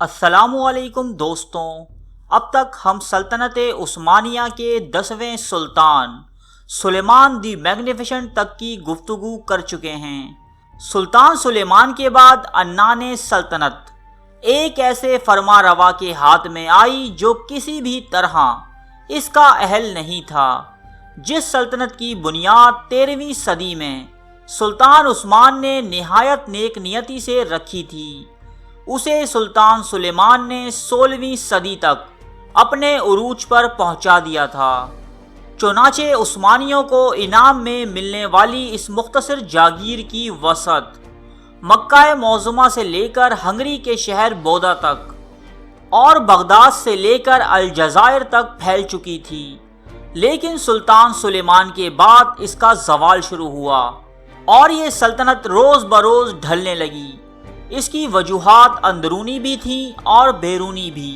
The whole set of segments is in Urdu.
السلام علیکم دوستوں، اب تک ہم سلطنت عثمانیہ کے 10ویں سلطان سلیمان دی میگنیفیسنٹ تک کی گفتگو کر چکے ہیں۔ سلطان سلیمان کے بعد عنان سلطنت ایک ایسے فرما روا کے ہاتھ میں آئی جو کسی بھی طرح اس کا اہل نہیں تھا۔ جس سلطنت کی بنیاد 13ویں صدی میں سلطان عثمان نے نہایت نیک نیتی سے رکھی تھی، اسے سلطان سلیمان نے 16ویں صدی تک اپنے عروج پر پہنچا دیا تھا۔ چنانچہ عثمانیوں کو انعام میں ملنے والی اس مختصر جاگیر کی وسعت مکہ معظمہ سے لے کر ہنگری کے شہر بودا تک اور بغداد سے لے کر الجزائر تک پھیل چکی تھی، لیکن سلطان سلیمان کے بعد اس کا زوال شروع ہوا اور یہ سلطنت روز بروز ڈھلنے لگی۔ اس کی وجوہات اندرونی بھی تھیں اور بیرونی بھی۔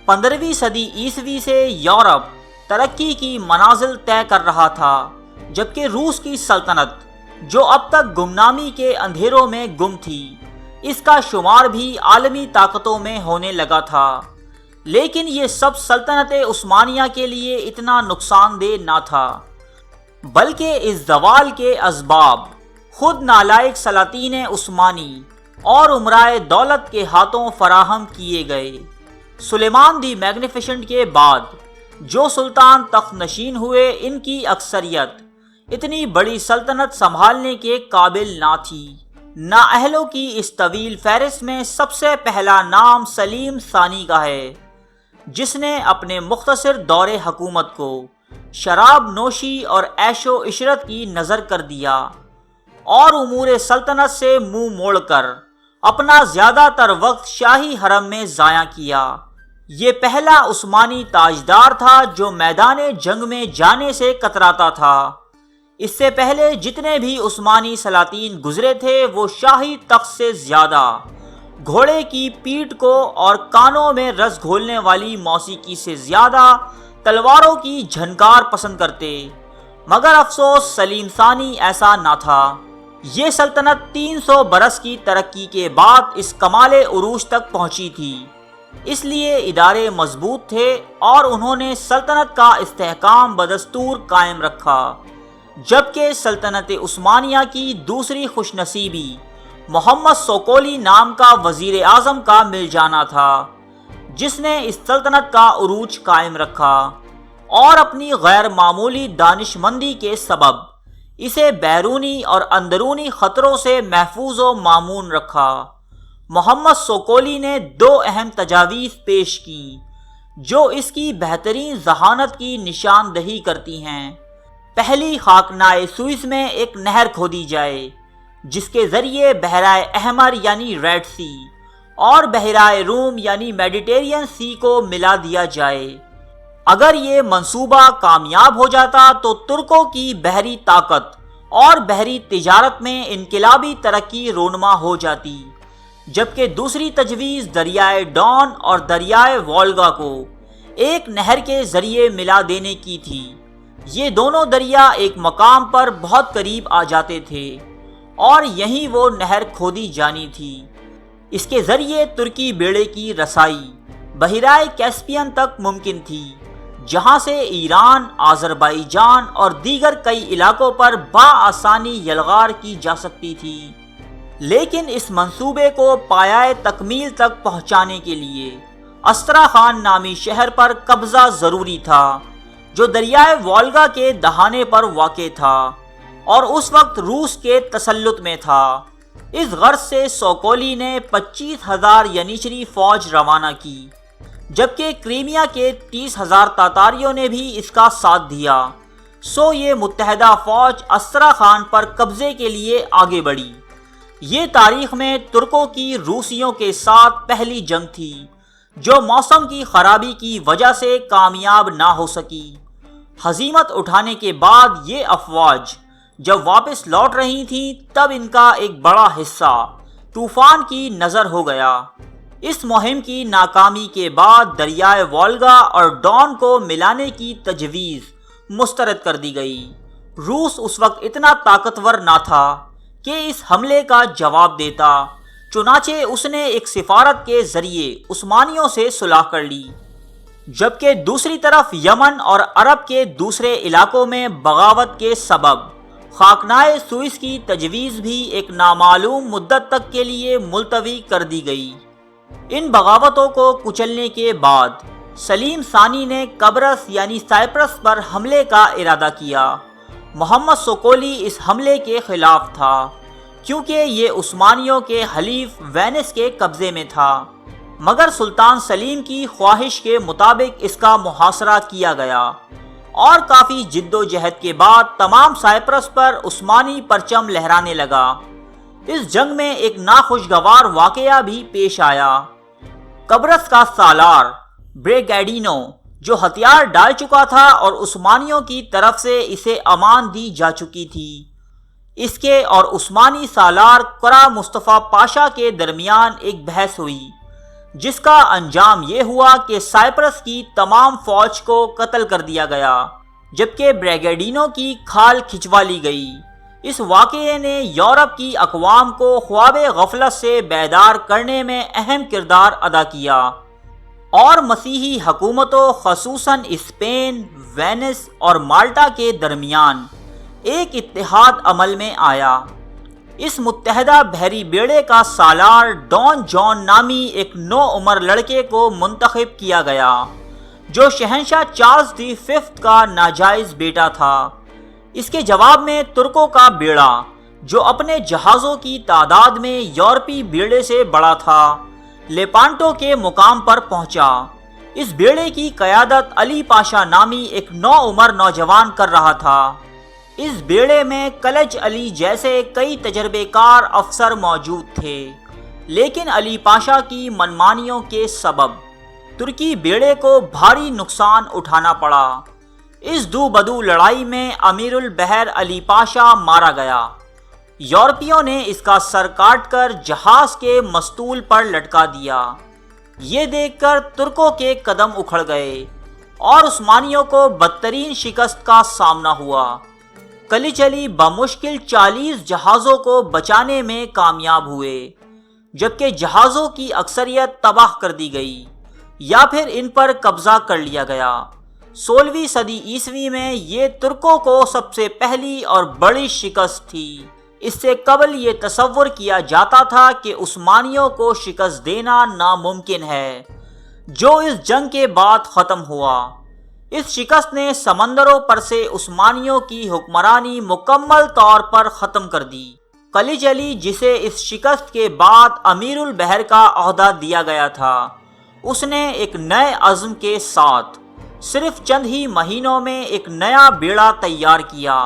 15ویں صدی عیسوی سے یورپ ترقی کی منازل طے کر رہا تھا، جبکہ روس کی سلطنت جو اب تک گمنامی کے اندھیروں میں گم تھی، اس کا شمار بھی عالمی طاقتوں میں ہونے لگا تھا۔ لیکن یہ سب سلطنت عثمانیہ کے لیے اتنا نقصان دہ نہ تھا، بلکہ اس زوال کے اسباب خود نالائق سلاطین عثمانی اور امرائے دولت کے ہاتھوں فراہم کیے گئے۔ سلیمان دی میگنیفیسنٹ کے بعد جو سلطان تخت نشین ہوئے، ان کی اکثریت اتنی بڑی سلطنت سنبھالنے کے قابل نہ تھی۔ نااہلوں کی اس طویل فہرست میں سب سے پہلا نام سلیم ثانی کا ہے، جس نے اپنے مختصر دور حکومت کو شراب نوشی اور عیش و عشرت کی نظر کر دیا اور امور سلطنت سے منہ موڑ کر اپنا زیادہ تر وقت شاہی حرم میں ضائع کیا۔ یہ پہلا عثمانی تاجدار تھا جو میدان جنگ میں جانے سے کتراتا تھا۔ اس سے پہلے جتنے بھی عثمانی سلاطین گزرے تھے، وہ شاہی تخت سے زیادہ گھوڑے کی پیٹھ کو اور کانوں میں رس گھولنے والی موسیقی سے زیادہ تلواروں کی جھنکار پسند کرتے، مگر افسوس سلیم ثانی ایسا نہ تھا۔ یہ سلطنت 300 برس کی ترقی کے بعد اس کمال عروج تک پہنچی تھی، اس لیے ادارے مضبوط تھے اور انہوں نے سلطنت کا استحکام بدستور قائم رکھا۔ جبکہ سلطنت عثمانیہ کی دوسری خوش نصیبی محمد سوکولی نام کا وزیر اعظم کا مل جانا تھا، جس نے اس سلطنت کا عروج قائم رکھا اور اپنی غیر معمولی دانش مندی کے سبب اسے بیرونی اور اندرونی خطروں سے محفوظ و مامون رکھا۔ محمد سوکولی نے 2 اہم تجاویز پیش کیں جو اس کی بہترین ذہانت کی نشاندہی کرتی ہیں۔ پہلی، خاکنائے سوئس میں ایک نہر کھودی جائے جس کے ذریعے بحیرہ احمر یعنی ریڈ سی اور بحیرہ روم یعنی میڈیٹرینین سی کو ملا دیا جائے۔ اگر یہ منصوبہ کامیاب ہو جاتا تو ترکوں کی بحری طاقت اور بحری تجارت میں انقلابی ترقی رونما ہو جاتی، جبکہ دوسری تجویز دریائے ڈون اور دریائے وولگا کو ایک نہر کے ذریعے ملا دینے کی تھی۔ یہ دونوں دریا ایک مقام پر بہت قریب آ جاتے تھے اور یہیں وہ نہر کھودی جانی تھی۔ اس کے ذریعے ترکی بیڑے کی رسائی بحیرہ کیسپیئن تک ممکن تھی، جہاں سے ایران، آذربائیجان اور دیگر کئی علاقوں پر بآسانی یلغار کی جا سکتی تھی۔ لیکن اس منصوبے کو پایۂ تکمیل تک پہنچانے کے لیے استراخان نامی شہر پر قبضہ ضروری تھا، جو دریائے وولگا کے دہانے پر واقع تھا اور اس وقت روس کے تسلط میں تھا۔ اس غرض سے سوکولی نے 25,000 ینیچری فوج روانہ کی، جبکہ کریمیا کے 30,000 تاتاریوں نے بھی اس کا ساتھ دیا۔ سو یہ متحدہ فوج استراخان پر قبضے کے لیے آگے بڑھی۔ یہ تاریخ میں ترکوں کی روسیوں کے ساتھ پہلی جنگ تھی جو موسم کی خرابی کی وجہ سے کامیاب نہ ہو سکی۔ ہزیمت اٹھانے کے بعد یہ افواج جب واپس لوٹ رہی تھیں، تب ان کا ایک بڑا حصہ طوفان کی نظر ہو گیا۔ اس مہم کی ناکامی کے بعد دریائے وولگا اور ڈون کو ملانے کی تجویز مسترد کر دی گئی۔ روس اس وقت اتنا طاقتور نہ تھا کہ اس حملے کا جواب دیتا، چنانچہ اس نے ایک سفارت کے ذریعے عثمانیوں سے صلح کر لی، جبکہ دوسری طرف یمن اور عرب کے دوسرے علاقوں میں بغاوت کے سبب خاکنائے سوئس کی تجویز بھی ایک نامعلوم مدت تک کے لیے ملتوی کر دی گئی۔ ان بغاوتوں کو کچلنے کے بعد سلیم ثانی نے قبرص یعنی سائپرس پر حملے کا ارادہ کیا۔ محمد سوکولی اس حملے کے خلاف تھا کیونکہ یہ عثمانیوں کے حلیف وینس کے قبضے میں تھا، مگر سلطان سلیم کی خواہش کے مطابق اس کا محاصرہ کیا گیا اور کافی جد و جہد کے بعد تمام سائپرس پر عثمانی پرچم لہرانے لگا۔ اس جنگ میں ایک ناخوشگوار واقعہ بھی پیش آیا۔ قبرص کا سالار بریگیڈینو جو ہتھیار ڈال چکا تھا اور عثمانیوں کی طرف سے اسے امان دی جا چکی تھی، اس کے اور عثمانی سالار قرا مصطفیٰ پاشا کے درمیان ایک بحث ہوئی، جس کا انجام یہ ہوا کہ سائپرس کی تمام فوج کو قتل کر دیا گیا، جبکہ بریگیڈینو کی کھال کھچوا لی گئی۔ اس واقعے نے یورپ کی اقوام کو خواب غفلت سے بیدار کرنے میں اہم کردار ادا کیا اور مسیحی حکومتوں خصوصاً اسپین، وینس اور مالٹا کے درمیان ایک اتحاد عمل میں آیا۔ اس متحدہ بحری بیڑے کا سالار ڈان جان نامی ایک نوعمر لڑکے کو منتخب کیا گیا جو شہنشاہ چارلز دی ففتھ کا ناجائز بیٹا تھا۔ اس کے جواب میں ترکوں کا بیڑا جو اپنے جہازوں کی تعداد میں یورپی بیڑے سے بڑا تھا، لیپانٹو کے مقام پر پہنچا۔ اس بیڑے کی قیادت علی پاشا نامی ایک نوعمر نوجوان کر رہا تھا۔ اس بیڑے میں کلج علی جیسے کئی تجربے کار افسر موجود تھے، لیکن علی پاشا کی منمانیوں کے سبب ترکی بیڑے کو بھاری نقصان اٹھانا پڑا۔ اس دو بدو لڑائی میں امیر البحر علی پاشا مارا گیا۔ یورپیوں نے اس کا سر کاٹ کر جہاز کے مستول پر لٹکا دیا۔ یہ دیکھ کر ترکوں کے قدم اکھڑ گئے اور عثمانیوں کو بدترین شکست کا سامنا ہوا۔ کلج علی بمشکل 40 جہازوں کو بچانے میں کامیاب ہوئے، جبکہ جہازوں کی اکثریت تباہ کر دی گئی یا پھر ان پر قبضہ کر لیا گیا۔ 16ویں صدی عیسوی میں یہ ترکوں کو سب سے پہلی اور بڑی شکست تھی۔ اس سے قبل یہ تصور کیا جاتا تھا کہ عثمانیوں کو شکست دینا ناممکن ہے، جو اس جنگ کے بعد ختم ہوا۔ اس شکست نے سمندروں پر سے عثمانیوں کی حکمرانی مکمل طور پر ختم کر دی۔ کلج علی جسے اس شکست کے بعد امیر البحر کا عہدہ دیا گیا تھا، اس نے ایک نئے عزم کے ساتھ صرف چند ہی مہینوں میں ایک نیا بیڑا تیار کیا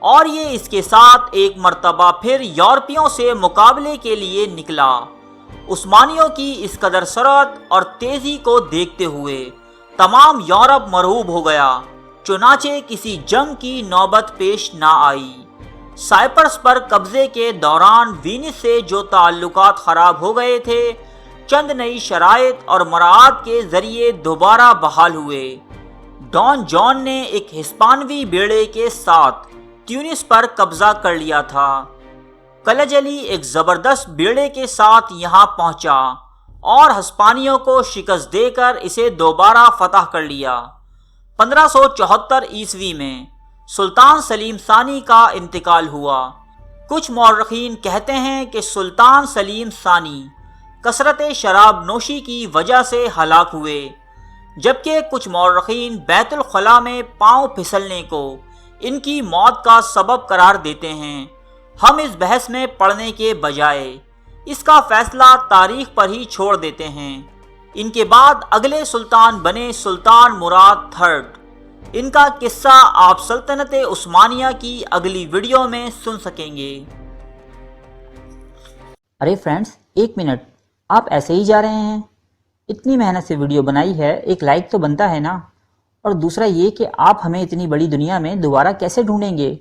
اور یہ اس کے ساتھ ایک مرتبہ پھر یورپیوں سے مقابلے کے لیے نکلا۔ عثمانیوں کی اس قدر سرعت اور تیزی کو دیکھتے ہوئے تمام یورپ مرعوب ہو گیا، چنانچہ کسی جنگ کی نوبت پیش نہ آئی۔ سائپرس پر قبضے کے دوران وینس سے جو تعلقات خراب ہو گئے تھے، چند نئی شرائط اور مراعات کے ذریعے دوبارہ بحال ہوئے۔ ڈان جان نے ایک ہسپانوی بیڑے کے ساتھ تیونس پر قبضہ کر لیا تھا۔ کلج علی ایک زبردست بیڑے کے ساتھ یہاں پہنچا اور ہسپانیوں کو شکست دے کر اسے دوبارہ فتح کر لیا۔ 1574 عیسوی میں سلطان سلیم ثانی کا انتقال ہوا۔ کچھ مورخین کہتے ہیں کہ سلطان سلیم ثانی کثرت شراب نوشی کی وجہ سے ہلاک ہوئے، جبکہ کچھ مورخین بیت الخلاء میں پاؤں پھسلنے کو ان کی موت کا سبب قرار دیتے ہیں۔ ہم اس بحث میں پڑنے کے بجائے اس کا فیصلہ تاریخ پر ہی چھوڑ دیتے ہیں۔ ان کے بعد اگلے سلطان بنے سلطان مراد تھرڈ۔ ان کا قصہ آپ سلطنت عثمانیہ کی اگلی ویڈیو میں سن سکیں گے۔ ارے فرینڈز، ایک منٹ، آپ ایسے ہی جا رہے ہیں؟ اتنی محنت سے ویڈیو بنائی ہے، ایک لائک تو بنتا ہے نا؟ اور دوسرا یہ کہ آپ ہمیں اتنی بڑی دنیا میں دوبارہ کیسے ڈھونڈیں گے؟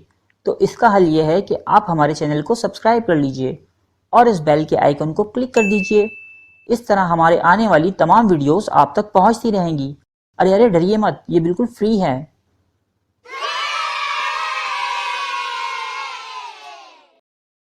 تو اس کا حل یہ ہے کہ آپ ہمارے چینل کو سبسکرائب کر لیجئے اور اس بیل کے آئیکن کو کلک کر دیجئے۔ اس طرح ہمارے آنے والی تمام ویڈیوز آپ تک پہنچتی رہیں گی۔ ارے ڈریے مت، یہ بالکل فری ہے۔